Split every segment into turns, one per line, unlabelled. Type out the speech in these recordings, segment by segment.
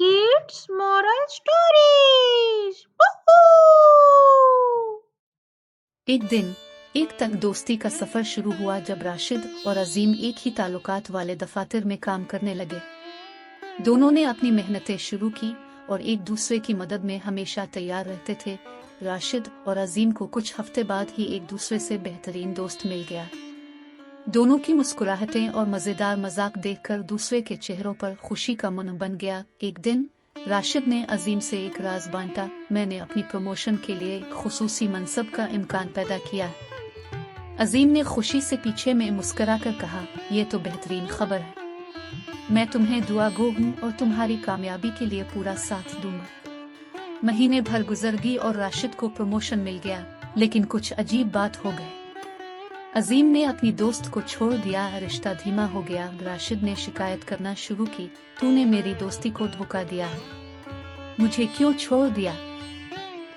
Kids Moral Stories! Woohoo!
एक दिन एक तक दोस्ती का सफर शुरू हुआ जब राशिद और अजीम एक ही ताल्लुकात वाले दफातर में काम करने लगे। दोनों ने अपनी मेहनतें शुरू की और एक दूसरे की मदद में हमेशा तैयार रहते थे। राशिद और अजीम को कुछ हफ्ते बाद ही एक दूसरे से बेहतरीन दोस्त मिल गया। दोनों की मुस्कुराहटें और मजेदार मजाक देखकर दूसरे के चेहरों पर खुशी का मन बन गया। एक दिन राशिद ने अजीम से एक राज बांटा। मैंने अपनी प्रमोशन के लिए एक खुसूसी मनसब का इम्कान पैदा किया है। अजीम ने खुशी से पीछे में मुस्कुराकर कहा, ये तो बेहतरीन खबर है। मैं तुम्हें दुआ गो हूँ और तुम्हारी कामयाबी के लिए पूरा साथ दूंगा। महीने भर गुजर गई और राशिद को प्रमोशन मिल गया, लेकिन कुछ अजीब बात हो गई। अजीम ने अपनी दोस्त को छोड़ दिया, रिश्ता धीमा हो गया। राशिद ने शिकायत करना शुरू की, तूने मेरी दोस्ती को धोखा दिया है, मुझे क्यों छोड़ दिया?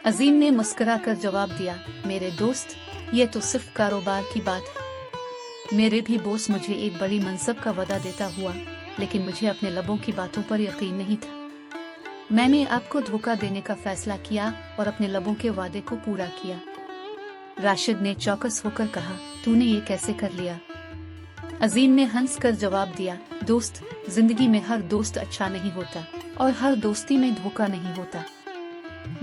अजीम ने मुस्कुराकर जवाब दिया, मेरे दोस्त, ये तो सिर्फ कारोबार की बात है। मेरे भी बॉस मुझे एक बड़ी मनसब का वादा देता हुआ, लेकिन मुझे अपने लबों की बातों पर यकीन नहीं था। मैंने आपको धोखा देने का फैसला किया और अपने लबों के वादे को पूरा किया। राशिद ने चौकस होकर कहा, तूने ये कैसे कर लिया? अजीम ने हंस कर जवाब दिया, दोस्त, जिंदगी में हर दोस्त अच्छा नहीं होता और हर दोस्ती में धोखा नहीं होता।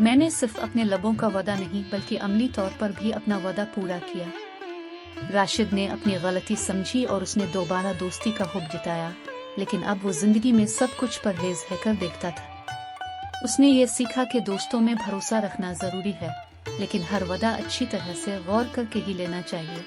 मैंने सिर्फ अपने लबों का वादा नहीं बल्कि अमली तौर पर भी अपना वादा पूरा किया। राशिद ने अपनी गलती समझी और उसने दोबारा दोस्ती का हुक्म जताया, लेकिन अब वो जिंदगी में सब कुछ परहेज कर देखता था। उसने ये सीखा कि दोस्तों में भरोसा रखना जरूरी है, लेकिन हर वादा अच्छी तरह से गौर करके ही लेना चाहिए।